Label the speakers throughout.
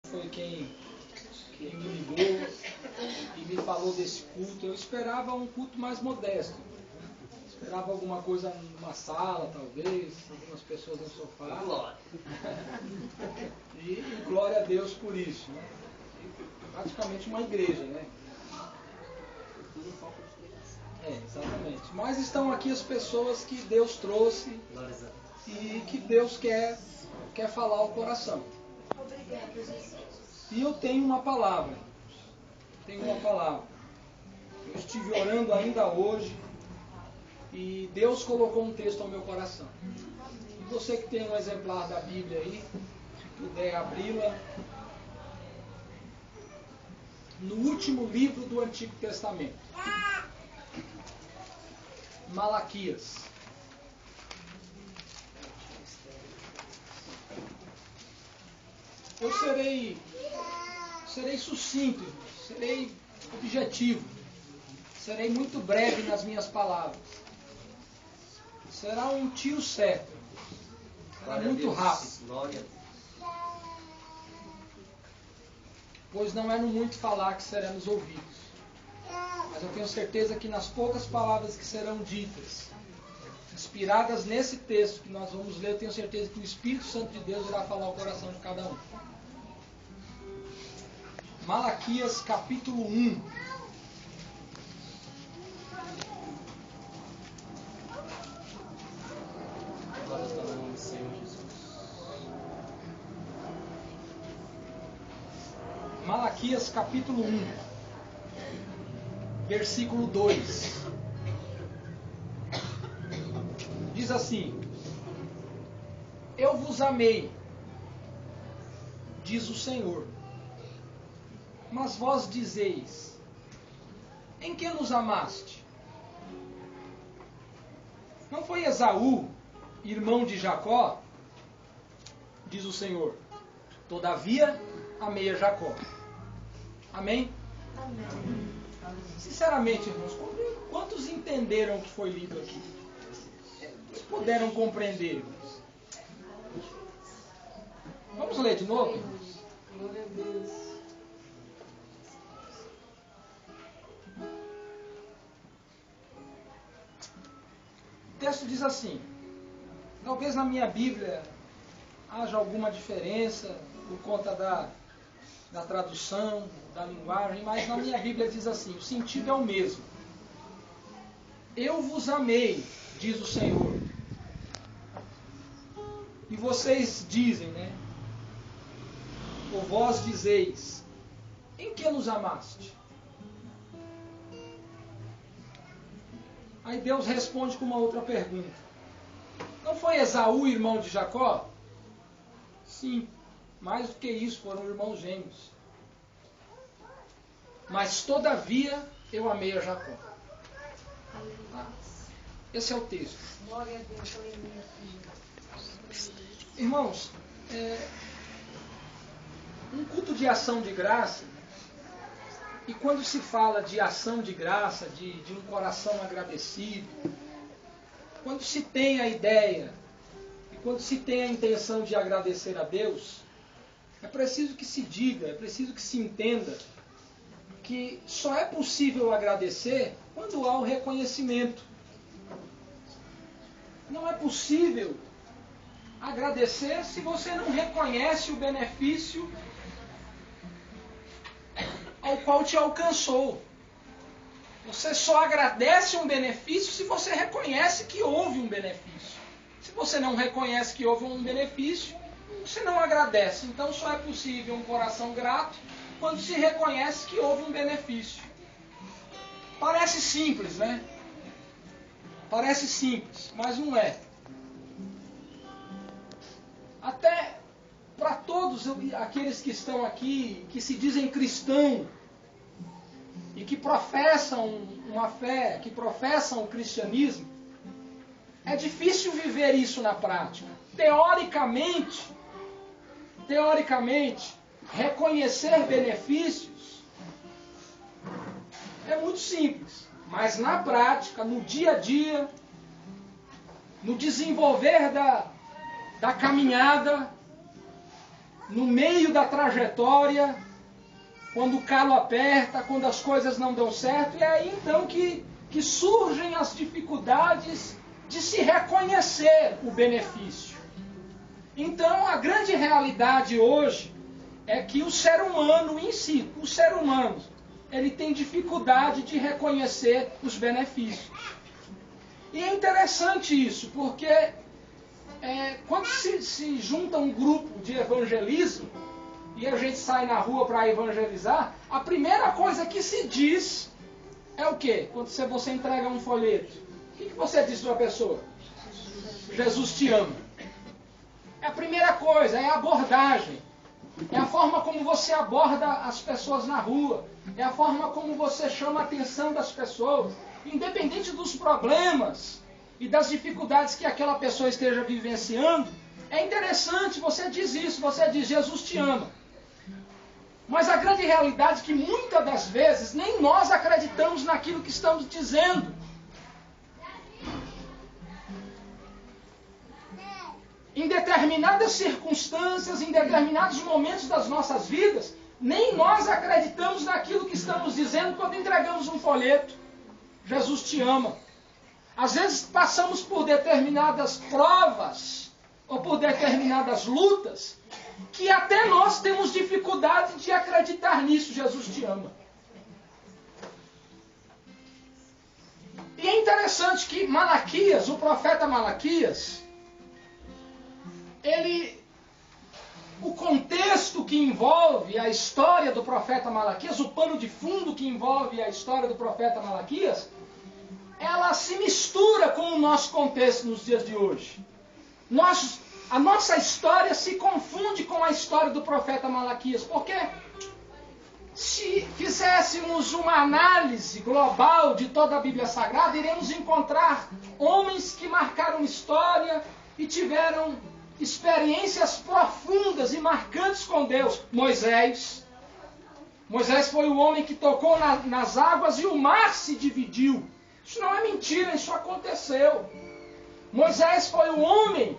Speaker 1: foi quem me ligou e me falou desse culto. Eu esperava um culto mais modesto. Esperava alguma coisa numa sala, talvez, algumas pessoas no sofá.
Speaker 2: Glória.
Speaker 1: E glória a Deus por isso, né? Praticamente uma igreja, né? Exatamente. Mas estão aqui as pessoas que Deus trouxe e que Deus quer falar ao coração. E eu tenho uma palavra. Eu estive orando ainda hoje e Deus colocou um texto ao meu coração. E você que tem um exemplar da Bíblia aí, se puder abri-la, no último livro do Antigo Testamento, Malaquias. Eu serei sucinto, serei objetivo, serei muito breve nas minhas palavras. Será um tiro certo, será muito rápido. Pois não é no muito falar que seremos ouvidos. Mas eu tenho certeza que nas poucas palavras que serão ditas, inspiradas nesse texto que nós vamos ler, eu tenho certeza que o Espírito Santo de Deus irá falar ao coração de cada um. Malaquias capítulo 1. Malaquias capítulo 1, versículo 2. Diz assim: Eu vos amei, diz o Senhor. Mas vós dizeis: em que nos amaste? Não foi Esaú, irmão de Jacó? Diz o Senhor. Todavia, amei a Jacó. Amém?
Speaker 3: Amém.
Speaker 1: Sinceramente, irmãos, quantos entenderam o que foi lido aqui? Quantos puderam compreender? Vamos ler de novo, irmãos?
Speaker 3: Glória a Deus.
Speaker 1: O texto diz assim, talvez na minha Bíblia haja alguma diferença por conta da tradução, da linguagem, mas na minha Bíblia diz assim, o sentido é o mesmo. Eu vos amei, diz o Senhor. E vocês dizem, né? Ou vós dizeis, em que nos amaste? Aí Deus responde com uma outra pergunta. Não foi Esaú irmão de Jacó? Sim, mais do que isso, foram irmãos gêmeos. Mas todavia eu amei a Jacó. Tá? Esse é o texto.
Speaker 3: Glória a Deus, aleluia.
Speaker 1: Irmãos, um culto de ação de graça, e quando se fala de ação de graça, de um coração agradecido, quando se tem a ideia, e quando se tem a intenção de agradecer a Deus, é preciso que se diga, é preciso que se entenda, que só é possível agradecer quando há o reconhecimento. Não é possível agradecer se você não reconhece o benefício ao qual te alcançou. Você só agradece um benefício se você reconhece que houve um benefício. Se você não reconhece que houve um benefício, você não agradece. Então só é possível um coração grato quando se reconhece que houve um benefício. Parece simples, né? Parece simples, mas não é. Até para todos aqueles que estão aqui, que se dizem cristãos, e que professam uma fé, que professam o cristianismo, é difícil viver isso na prática. Teoricamente, reconhecer benefícios é muito simples, mas na prática, no dia a dia, no desenvolver da caminhada, no meio da trajetória, quando o calo aperta, quando as coisas não dão certo, e é aí então que surgem as dificuldades de se reconhecer o benefício. Então, a grande realidade hoje é que o ser humano em si, o ser humano, ele tem dificuldade de reconhecer os benefícios. E é interessante isso, porque quando se junta um grupo de evangelismo e a gente sai na rua para evangelizar, a primeira coisa que se diz é o quê? Quando você entrega um folheto, o que você diz para a pessoa? Jesus te ama. É a primeira coisa, é a abordagem. É a forma como você aborda as pessoas na rua. É a forma como você chama a atenção das pessoas. Independente dos problemas e das dificuldades que aquela pessoa esteja vivenciando, é interessante, você diz isso, você diz, Jesus te ama. Mas a grande realidade é que muitas das vezes nem nós acreditamos naquilo que estamos dizendo. Em determinadas circunstâncias, em determinados momentos das nossas vidas, nem nós acreditamos naquilo que estamos dizendo quando entregamos um folheto. Jesus te ama. Às vezes passamos por determinadas provas ou por determinadas lutas que até nós temos dificuldade de acreditar nisso. Jesus te ama. E é interessante que Malaquias, o profeta Malaquias, o contexto que envolve a história do profeta Malaquias, o pano de fundo que envolve a história do profeta Malaquias, ela se mistura com o nosso contexto nos dias de hoje. A nossa história se confunde com a história do profeta Malaquias, porque se fizéssemos uma análise global de toda a Bíblia Sagrada, iremos encontrar homens que marcaram história e tiveram experiências profundas e marcantes com Deus. Moisés foi o homem que tocou nas águas e o mar se dividiu. Isso não é mentira, isso aconteceu. Moisés foi o homem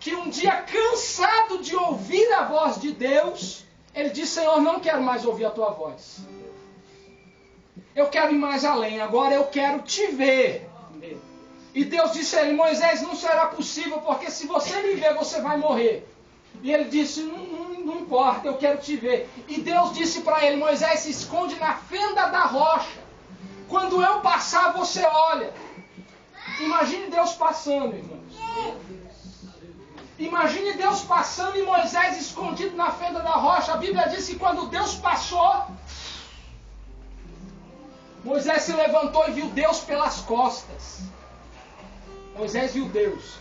Speaker 1: que um dia, cansado de ouvir a voz de Deus, ele disse, Senhor, não quero mais ouvir a tua voz. Eu quero ir mais além, agora eu quero te ver. E Deus disse a ele, Moisés, não será possível, porque se você me ver, você vai morrer. E ele disse, não importa, eu quero te ver. E Deus disse para ele, Moisés, se esconde na fenda da rocha. Quando eu passar, você olha. Imagine Deus passando, irmãos. Imagine Deus passando e Moisés escondido na fenda da rocha. A Bíblia diz que quando Deus passou, Moisés se levantou e viu Deus pelas costas. Moisés viu Deus.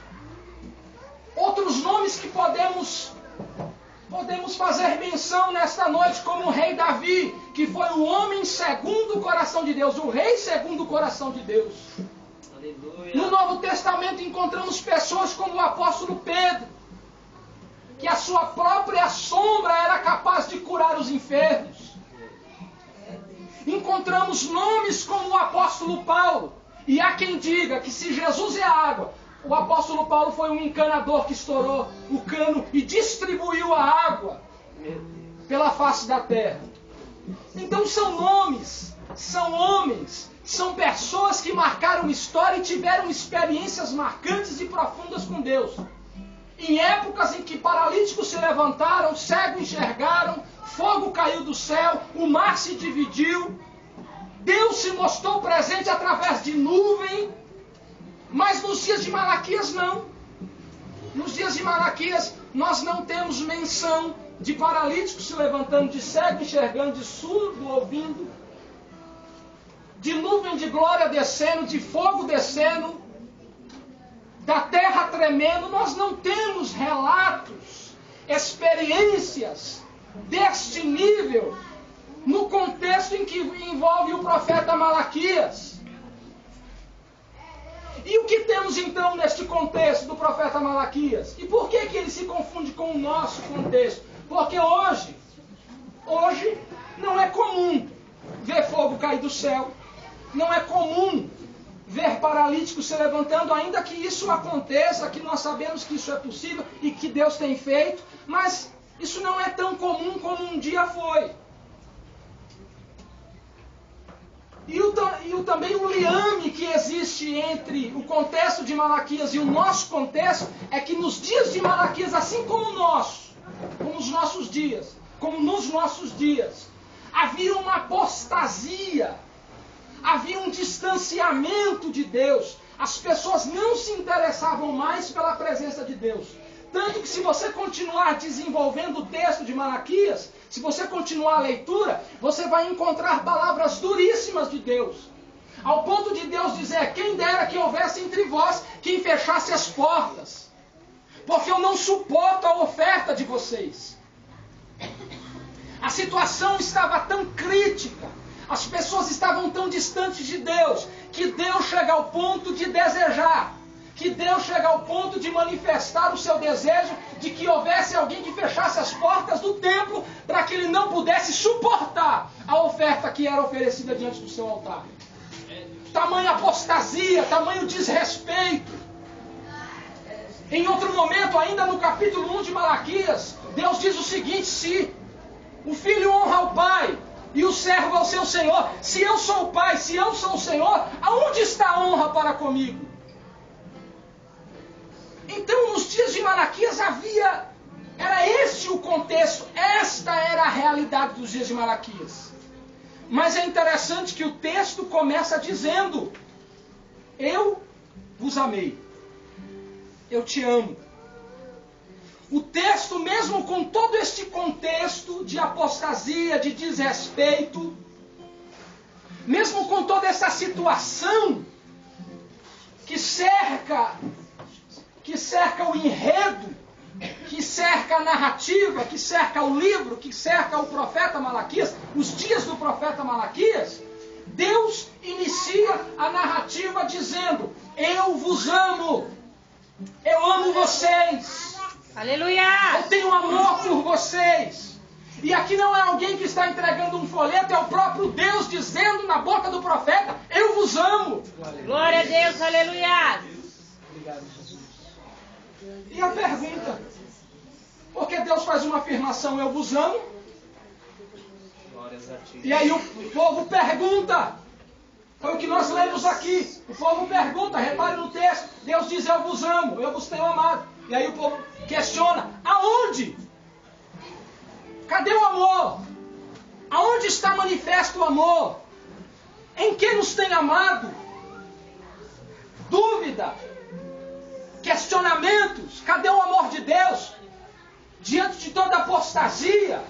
Speaker 1: Outros nomes que podemos fazer menção nesta noite, como o rei Davi, que foi o homem segundo o coração de Deus, o rei segundo o coração de Deus. Aleluia. No Novo Testamento encontramos pessoas como o apóstolo Pedro, que a sua própria sombra era capaz de curar os enfermos. Encontramos nomes como o apóstolo Paulo. E há quem diga que se Jesus é a água, o apóstolo Paulo foi um encanador que estourou o cano e distribuiu a água pela face da terra. Então são nomes, são homens, são pessoas que marcaram história e tiveram experiências marcantes e profundas com Deus. Em épocas em que paralíticos se levantaram, cegos enxergaram, fogo caiu do céu, o mar se dividiu, Deus se mostrou presente através de nuvem, mas nos dias de Malaquias não. Nos dias de Malaquias nós não temos menção de paralíticos se levantando, de cego enxergando, de surdo ouvindo, de nuvem de glória descendo, de fogo descendo, da terra tremendo. Nós não temos relatos, experiências deste nível no contexto em que envolve o profeta Malaquias. E o que temos então neste contexto do profeta Malaquias? E por que ele se confunde com o nosso contexto? Porque hoje não é comum ver fogo cair do céu, não é comum ver paralíticos se levantando, ainda que isso aconteça, que nós sabemos que isso é possível e que Deus tem feito, mas Isso não é tão comum como um dia foi. E também o liame que existe entre o contexto de Malaquias e o nosso contexto é que nos dias de Malaquias, assim como nos nossos dias, havia uma apostasia, havia um distanciamento de Deus. As pessoas não se interessavam mais pela presença de Deus. Tanto que se você continuar desenvolvendo o texto de Malaquias, se você continuar a leitura, você vai encontrar palavras duríssimas de Deus. Ao ponto de Deus dizer, quem dera que houvesse entre vós quem fechasse as portas. Porque eu não suporto a oferta de vocês. A situação estava tão crítica, as pessoas estavam tão distantes de Deus, que Deus chega ao ponto de desejar, que Deus chega ao ponto de manifestar o seu desejo de que houvesse alguém que fechasse as portas do templo para que ele não pudesse suportar a oferta que era oferecida diante do seu altar. Tamanha apostasia, tamanho desrespeito. Em outro momento, ainda no capítulo 1 de Malaquias, Deus diz o seguinte: se o filho honra o pai e o servo ao seu senhor, se eu sou o pai, se eu sou o senhor, aonde está a honra para comigo? Então, nos dias de Malaquias era este o contexto, esta era a realidade dos dias de Malaquias. Mas é interessante que o texto começa dizendo: eu vos amei, eu te amo. O texto, mesmo com todo este contexto de apostasia, de desrespeito, mesmo com toda essa situação que cerca o enredo, que cerca a narrativa, que cerca o livro, que cerca o profeta Malaquias, os dias do profeta Malaquias, Deus inicia a narrativa dizendo: eu vos amo, eu amo vocês,
Speaker 2: Aleluia!
Speaker 1: eu tenho amor por vocês. E aqui não é alguém que está entregando um folheto, é o próprio Deus dizendo na boca do profeta: eu vos amo.
Speaker 2: Glória a Deus, aleluia!
Speaker 1: Obrigado, Jesus. E a pergunta: por que Deus faz uma afirmação, eu vos amo? E aí o povo pergunta. Foi o que nós lemos aqui. O povo pergunta, repare no texto. Deus diz, eu vos amo, eu vos tenho amado. E aí o povo questiona, aonde? Cadê o amor? Aonde está manifesto o amor? Em que nos tem amado? Dúvida, questionamentos. Cadê o amor de Deus? Diante de toda apostasia,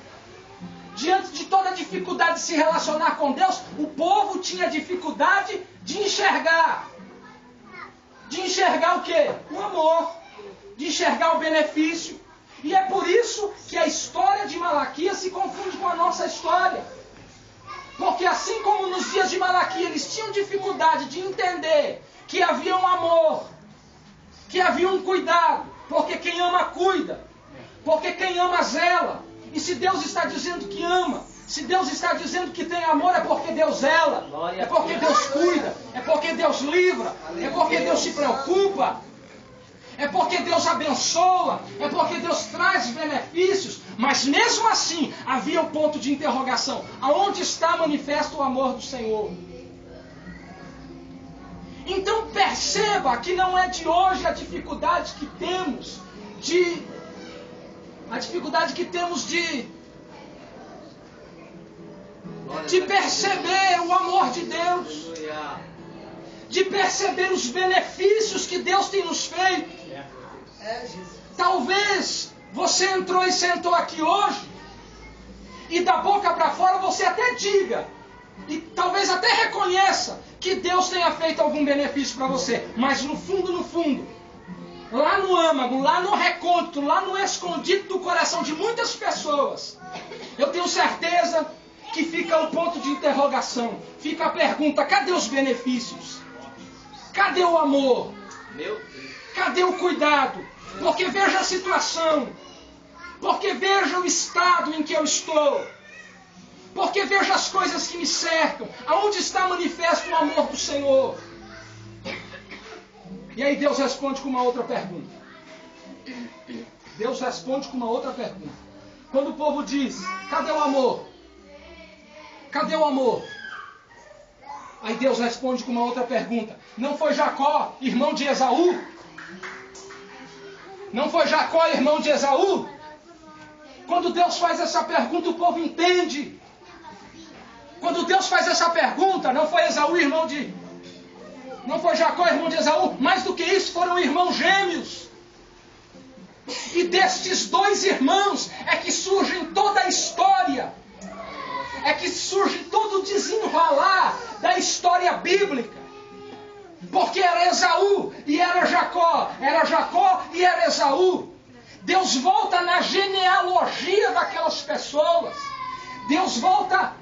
Speaker 1: diante de toda dificuldade de se relacionar com Deus, o povo tinha dificuldade de enxergar. De enxergar o quê? O amor. De enxergar o benefício. E é por isso que a história de Malaquias se confunde com a nossa história. Porque assim como nos dias de Malaquias eles tinham dificuldade de entender que havia um amor, que havia um cuidado, porque quem ama cuida, porque quem ama zela. E se Deus está dizendo que ama, se Deus está dizendo que tem amor, é porque Deus zela, é porque Deus cuida, é porque Deus livra, é porque Deus se preocupa, é porque Deus abençoa, é porque Deus traz benefícios. Mas mesmo assim, havia o ponto de interrogação: aonde está manifesto o amor do Senhor? Então perceba que não é de hoje a dificuldade que temos de perceber o amor de Deus, de perceber os benefícios que Deus tem nos feito. Talvez você entrou e sentou aqui hoje e da boca para fora você até diga, e talvez até reconheça que Deus tenha feito algum benefício para você, mas no fundo, lá no âmago, lá no recôndito, lá no escondido do coração de muitas pessoas, eu tenho certeza que fica o ponto de interrogação, fica a pergunta: cadê os benefícios? Cadê o amor? Cadê o cuidado? Porque veja a situação, porque veja o estado em que eu estou, porque veja as coisas que me cercam, aonde está manifesto o amor do Senhor? E aí Deus responde com uma outra pergunta. Quando o povo diz, cadê o amor? Cadê o amor? Aí Deus responde com uma outra pergunta. Não foi Jacó, irmão de Esaú? Não foi Jacó, irmão de Esaú? Quando Deus faz essa pergunta, o povo entende. Quando Deus faz essa pergunta, não foi Esaú, irmão de... Não foi Jacó, irmão de Esaú. Mais do que isso, foram irmãos gêmeos. E destes dois irmãos é que surge toda a história. É que surge todo o desenrolar da história bíblica. Porque era Esaú e era Jacó. Era Jacó e era Esaú. Deus volta na genealogia daquelas pessoas. Deus volta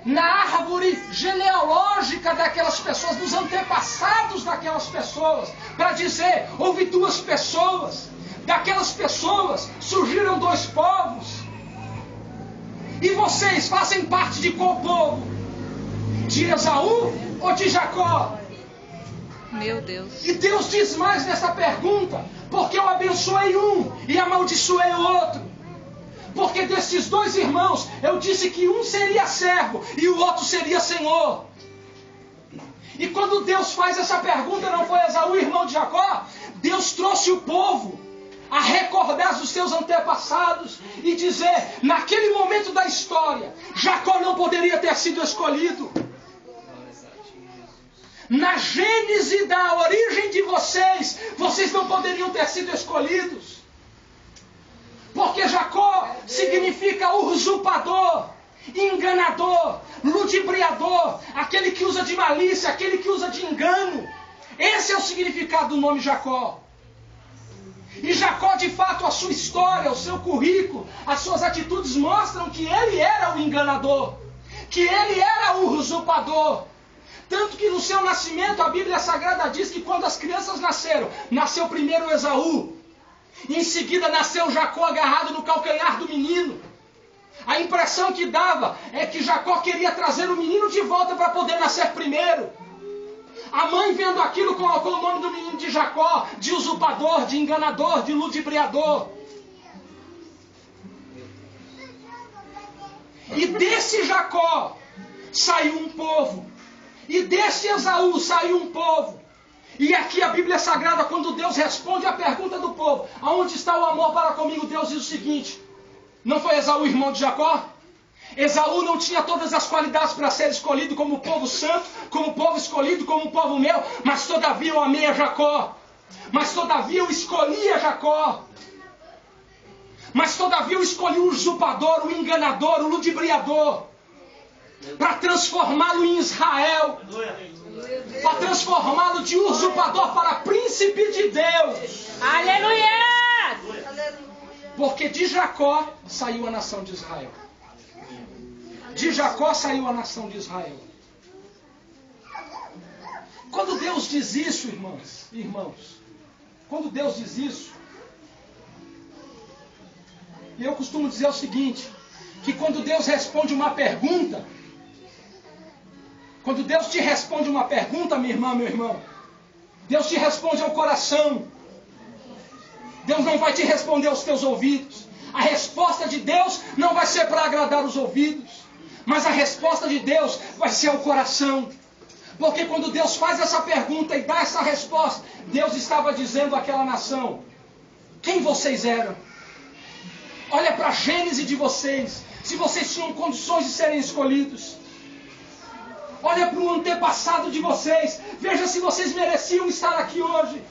Speaker 1: na árvore genealógica daquelas pessoas, dos antepassados daquelas pessoas, para dizer, houve duas pessoas. Daquelas pessoas surgiram dois povos. E vocês fazem parte de qual povo? De Esaú ou de Jacó?
Speaker 2: Meu Deus.
Speaker 1: E Deus diz mais nessa pergunta, porque eu abençoei um e amaldiçoei o outro. Porque desses dois irmãos, eu disse que um seria servo e o outro seria senhor. E quando Deus faz essa pergunta, não foi Esaú, irmão de Jacó? Deus trouxe o povo a recordar dos seus antepassados e dizer, naquele momento da história, Jacó não poderia ter sido escolhido. Na gênese da origem de vocês, vocês não poderiam ter sido escolhidos. Porque Jacó significa usurpador, enganador, ludibriador, aquele que usa de malícia, aquele que usa de engano. Esse é o significado do nome Jacó. E Jacó, de fato, a sua história, o seu currículo, as suas atitudes mostram que ele era o enganador, que ele era o usurpador. Tanto que no seu nascimento a Bíblia Sagrada diz que quando as crianças nasceram, nasceu primeiro Esaú, e em seguida nasceu Jacó agarrado no calcanhar do menino. A impressão que dava é que Jacó queria trazer o menino de volta para poder nascer primeiro. A mãe, vendo aquilo, colocou o nome do menino de Jacó, de usurpador, de enganador, de ludibriador. E desse Jacó saiu um povo. E desse Esaú saiu um povo. E aqui a Bíblia Sagrada, quando Deus responde à pergunta do povo, aonde está o amor para comigo, Deus diz o seguinte, não foi Esaú irmão de Jacó? Esaú não tinha todas as qualidades para ser escolhido como povo santo, como povo escolhido, como povo meu, mas todavia eu amei a Jacó. Mas todavia eu escolhi a Jacó. Mas todavia eu escolhi o usurpador, o enganador, o ludibriador, para transformá-lo em Israel, para transformá-lo de usurpador para príncipe de Deus.
Speaker 2: Aleluia!
Speaker 1: Porque de Jacó saiu a nação de Israel. De Jacó saiu a nação de Israel. Quando Deus diz isso, irmãos, quando Deus diz isso, eu costumo dizer o seguinte, que quando Deus responde uma pergunta, quando Deus te responde uma pergunta, minha irmã, meu irmão, Deus te responde ao coração. Deus não vai te responder aos teus ouvidos. A resposta de Deus não vai ser para agradar os ouvidos, mas a resposta de Deus vai ser ao coração. Porque quando Deus faz essa pergunta e dá essa resposta, Deus estava dizendo àquela nação, quem vocês eram? Olha para a gênese de vocês, se vocês tinham condições de serem escolhidos. Olha para o antepassado de vocês, veja se vocês mereciam estar aqui hoje.